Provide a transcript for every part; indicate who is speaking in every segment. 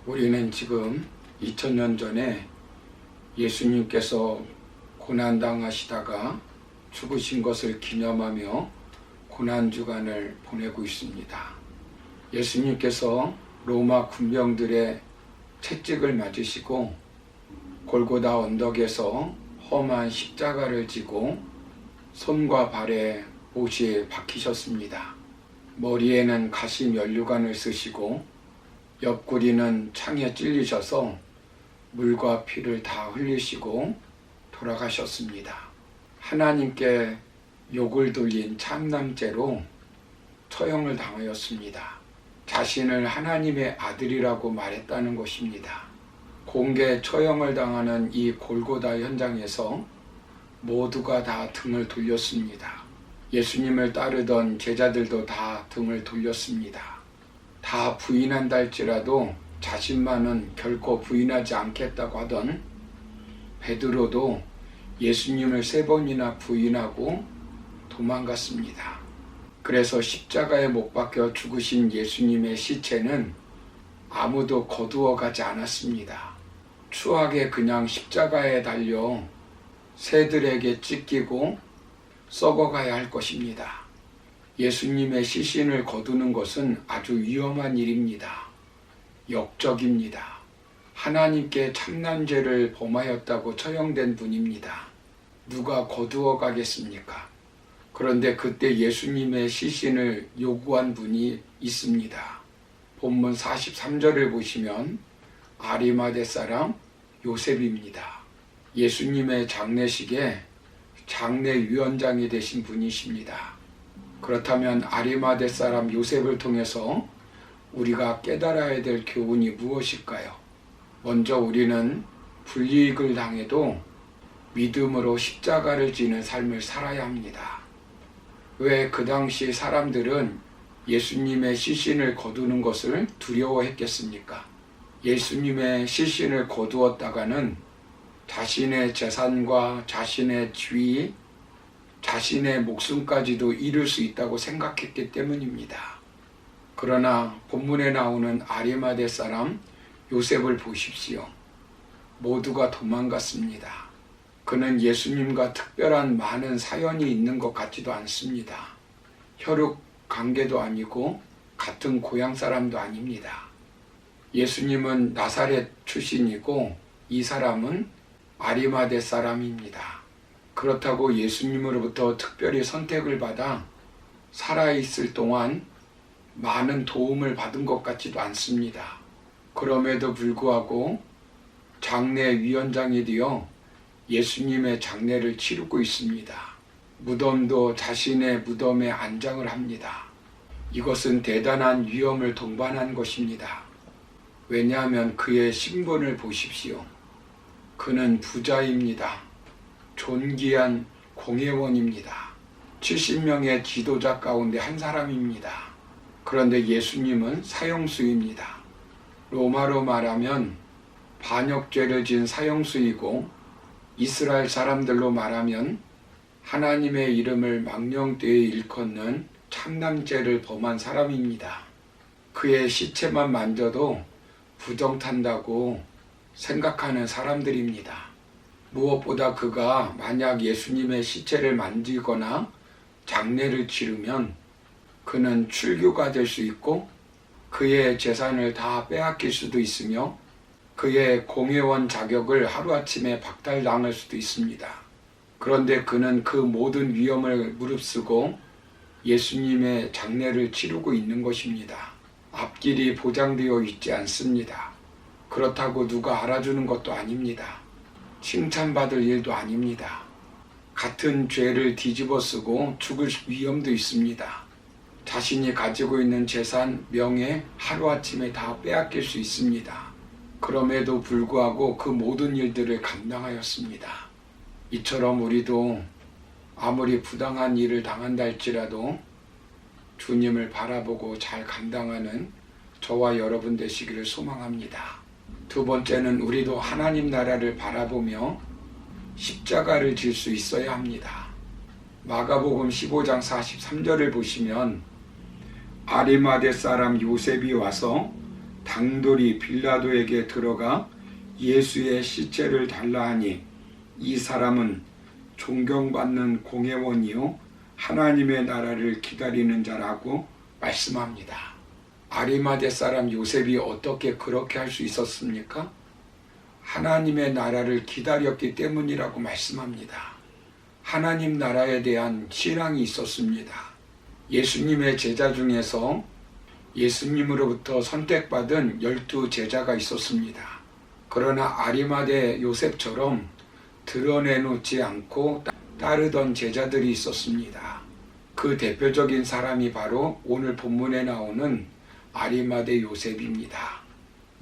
Speaker 1: 우리는 지금 2000년 전에 예수님께서 고난당하시다가 죽으신 것을 기념하며 고난주간을 보내고 있습니다. 예수님께서 로마 군병들의 채찍을 맞으시고 골고다 언덕에서 험한 십자가를 지고 손과 발에 못이 박히셨습니다. 머리에는 가시 면류관을 쓰시고 옆구리는 창에 찔리셔서 물과 피를 다 흘리시고 돌아가셨습니다. 하나님께 욕을 돌린 참남죄로 처형을 당하였습니다. 자신을 하나님의 아들이라고 말했다는 것입니다. 공개 처형을 당하는 이 골고다 현장에서 모두가 다 등을 돌렸습니다. 예수님을 따르던 제자들도 다 등을 돌렸습니다. 다 부인한다 할지라도 자신만은 결코 부인하지 않겠다고 하던 베드로도 예수님을 3번이나 부인하고 도망갔습니다. 그래서 십자가에 못 박혀 죽으신 예수님의 시체는 아무도 거두어 가지 않았습니다. 추하게 그냥 십자가에 달려 새들에게 찢기고 썩어가야 할 것입니다. 예수님의 시신을 거두는 것은 아주 위험한 일입니다. 역적입니다. 하나님께 참남죄를 범하였다고 처형된 분입니다. 누가 거두어 가겠습니까? 그런데 그때 예수님의 시신을 요구한 분이 있습니다. 본문 43절을 보시면 아리마대 사람 요셉입니다. 예수님의 장례식에 장례위원장이 되신 분이십니다. 그렇다면 아리마대 사람 요셉을 통해서 우리가 깨달아야 될 교훈이 무엇일까요? 먼저 우리는 불이익을 당해도 믿음으로 십자가를 지는 삶을 살아야 합니다. 왜 그 당시 사람들은 예수님의 시신을 거두는 것을 두려워했겠습니까? 예수님의 시신을 거두었다가는 자신의 재산과 자신의 지위, 자신의 목숨까지도 잃을 수 있다고 생각했기 때문입니다. 그러나 본문에 나오는 아리마대 사람 요셉을 보십시오. 모두가 도망갔습니다. 그는 예수님과 특별한 많은 사연이 있는 것 같지도 않습니다. 혈육 관계도 아니고 같은 고향 사람도 아닙니다. 예수님은 나사렛 출신이고 이 사람은 아리마대 사람입니다. 그렇다고 예수님으로부터 특별히 선택을 받아 살아있을 동안 많은 도움을 받은 것 같지도 않습니다. 그럼에도 불구하고 장례위원장이 되어 예수님의 장례를 치르고 있습니다. 무덤도 자신의 무덤에 안장을 합니다. 이것은 대단한 위험을 동반한 것입니다. 왜냐하면 그의 신분을 보십시오. 그는 부자입니다. 존귀한 공회원입니다. 70명의 지도자 가운데 한 사람입니다. 그런데 예수님은 사형수입니다. 로마로 말하면 반역죄를 지은 사형수이고 이스라엘 사람들로 말하면 하나님의 이름을 망령되이 일컫는 참남죄를 범한 사람입니다. 그의 시체만 만져도 부정탄다고 생각하는 사람들입니다. 무엇보다 그가 만약 예수님의 시체를 만지거나 장례를 치르면 그는 출교가 될 수 있고 그의 재산을 다 빼앗길 수도 있으며 그의 공회원 자격을 하루아침에 박탈당할 수도 있습니다. 그런데 그는 그 모든 위험을 무릅쓰고 예수님의 장례를 치르고 있는 것입니다. 앞길이 보장되어 있지 않습니다. 그렇다고 누가 알아주는 것도 아닙니다. 칭찬받을 일도 아닙니다. 같은 죄를 뒤집어 쓰고 죽을 위험도 있습니다. 자신이 가지고 있는 재산, 명예 하루아침에 다 빼앗길 수 있습니다. 그럼에도 불구하고 그 모든 일들을 감당하였습니다. 이처럼 우리도 아무리 부당한 일을 당한다 할지라도 주님을 바라보고 잘 감당하는 저와 여러분 되시기를 소망합니다. 두 번째는 우리도 하나님 나라를 바라보며 십자가를 질 수 있어야 합니다. 마가복음 15장 43절을 보시면 아리마대 사람 요셉이 와서 당돌이 빌라도에게 들어가 예수의 시체를 달라 하니 이 사람은 존경받는 공회원이요 하나님의 나라를 기다리는 자라고 말씀합니다. 아리마대 사람 요셉이 어떻게 그렇게 할 수 있었습니까? 하나님의 나라를 기다렸기 때문이라고 말씀합니다. 하나님 나라에 대한 신앙이 있었습니다. 예수님의 제자 중에서 예수님으로부터 선택받은 12 제자가 있었습니다. 그러나 아리마대 요셉처럼 드러내놓지 않고 따르던 제자들이 있었습니다. 그 대표적인 사람이 바로 오늘 본문에 나오는 아리마대 요셉입니다.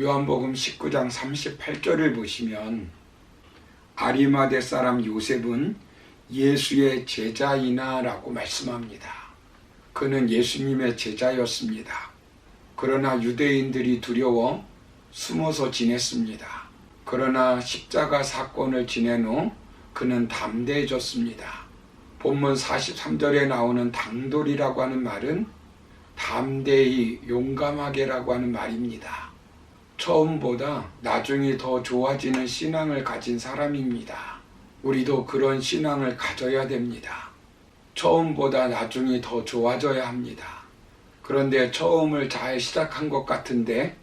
Speaker 1: 요한복음 19장 38절을 보시면 아리마대 사람 요셉은 예수의 제자이나 라고 말씀합니다. 그는 예수님의 제자였습니다. 그러나 유대인들이 두려워 숨어서 지냈습니다. 그러나 십자가 사건을 지낸 후 그는 담대해졌습니다. 본문 43절에 나오는 당돌이라고 하는 말은 담대히 용감하게라고 하는 말입니다. 처음보다 나중이 더 좋아지는 신앙을 가진 사람입니다. 우리도 그런 신앙을 가져야 됩니다. 처음보다 나중이 더 좋아져야 합니다. 그런데 처음을 잘 시작한 것 같은데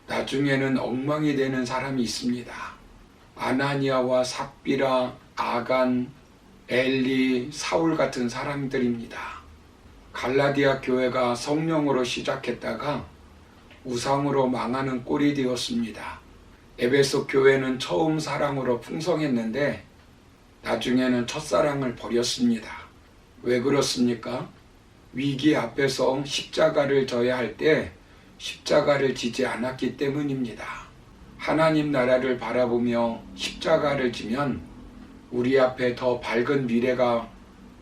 Speaker 1: 나중에는 엉망이 되는 사람이 있습니다. 아나니아와 삽비라, 아간, 엘리, 사울 같은 사람들입니다. 갈라디아 교회가 성령으로 시작했다가 우상으로 망하는 꼴이 되었습니다. 에베소 교회는 처음 사랑으로 풍성했는데 나중에는 첫사랑을 버렸습니다. 왜 그렇습니까? 위기 앞에서 십자가를 져야 할 때 십자가를 지지 않았기 때문입니다. 하나님 나라를 바라보며 십자가를 지면 우리 앞에 더 밝은 미래가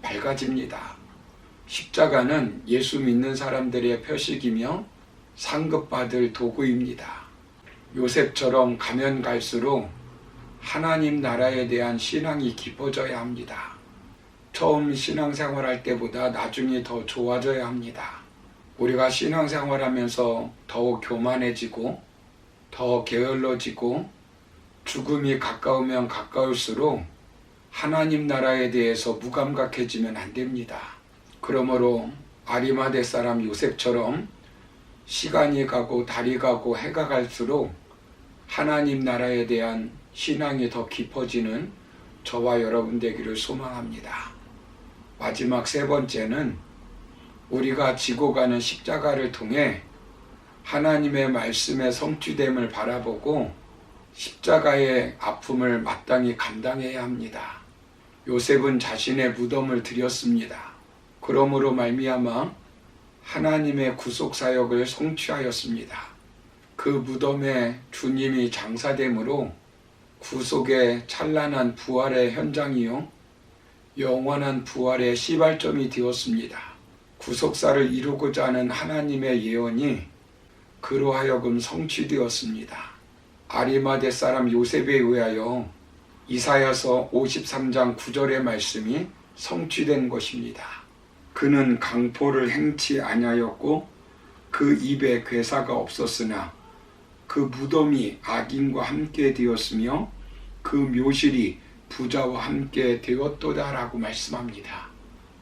Speaker 1: 밝아집니다. 십자가는 예수 믿는 사람들의 표식이며 상급받을 도구입니다. 요셉처럼 가면 갈수록 하나님 나라에 대한 신앙이 깊어져야 합니다. 처음 신앙생활할 때보다 나중에 더 좋아져야 합니다. 우리가 신앙생활하면서 더욱 교만해지고 더 게을러지고 죽음이 가까우면 가까울수록 하나님 나라에 대해서 무감각해지면 안 됩니다. 그러므로 아리마대 사람 요셉처럼 시간이 가고 달이 가고 해가 갈수록 하나님 나라에 대한 신앙이 더 깊어지는 저와 여러분 되기를 소망합니다. 마지막 세 번째는 우리가 지고 가는 십자가를 통해 하나님의 말씀의 성취됨을 바라보고 십자가의 아픔을 마땅히 감당해야 합니다. 요셉은 자신의 무덤을 드렸습니다. 그러므로 말미암아 하나님의 구속사역을 성취하였습니다. 그 무덤에 주님이 장사됨으로 구속의 찬란한 부활의 현장이요 영원한 부활의 시발점이 되었습니다. 구속사를 이루고자 하는 하나님의 예언이 그로 하여금 성취되었습니다. 아리마대 사람 요셉에 의하여 이사야서 53장 9절의 말씀이 성취된 것입니다. 그는 강포를 행치 아니하였고 그 입에 괴사가 없었으나 그 무덤이 악인과 함께 되었으며 그 묘실이 부자와 함께 되었도다라고 말씀합니다.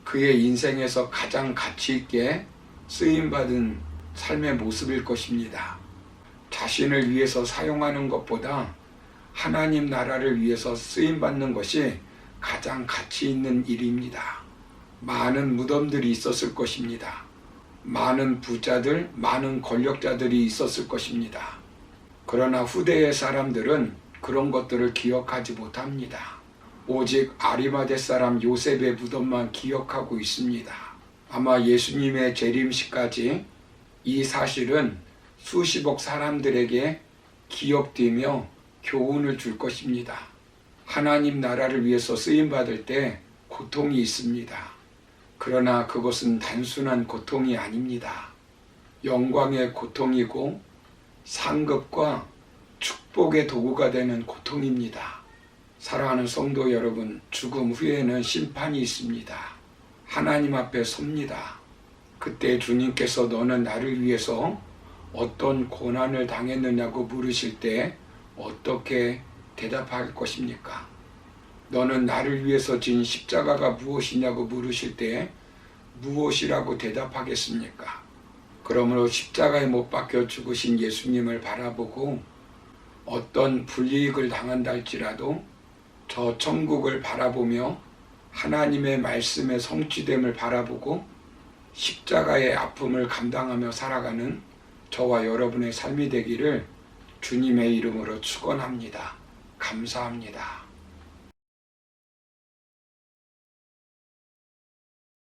Speaker 1: 그의 인생에서 가장 가치 있게 쓰임받은 삶의 모습일 것입니다. 자신을 위해서 사용하는 것보다 하나님 나라를 위해서 쓰임받는 것이 가장 가치 있는 일입니다. 많은 무덤들이 있었을 것입니다. 많은 부자들, 많은 권력자들이 있었을 것입니다. 그러나 후대의 사람들은 그런 것들을 기억하지 못합니다. 오직 아리마대 사람 요셉의 무덤만 기억하고 있습니다. 아마 예수님의 재림시까지 이 사실은 수십억 사람들에게 기억되며 교훈을 줄 것입니다. 하나님 나라를 위해서 쓰임받을 때 고통이 있습니다. 그러나 그것은 단순한 고통이 아닙니다. 영광의 고통이고 상급과 축복의 도구가 되는 고통입니다. 사랑하는 성도 여러분, 죽음 후에는 심판이 있습니다. 하나님 앞에 섭니다. 그때 주님께서 너는 나를 위해서 어떤 고난을 당했느냐고 물으실 때 어떻게 대답할 것입니까? 너는 나를 위해서 진 십자가가 무엇이냐고 물으실 때 무엇이라고 대답하겠습니까? 그러므로 십자가에 못 박혀 죽으신 예수님을 바라보고 어떤 불이익을 당한다 할지라도 저 천국을 바라보며 하나님의 말씀의 성취됨을 바라보고 십자가의 아픔을 감당하며 살아가는 저와 여러분의 삶이 되기를 주님의 이름으로 축원합니다. 감사합니다.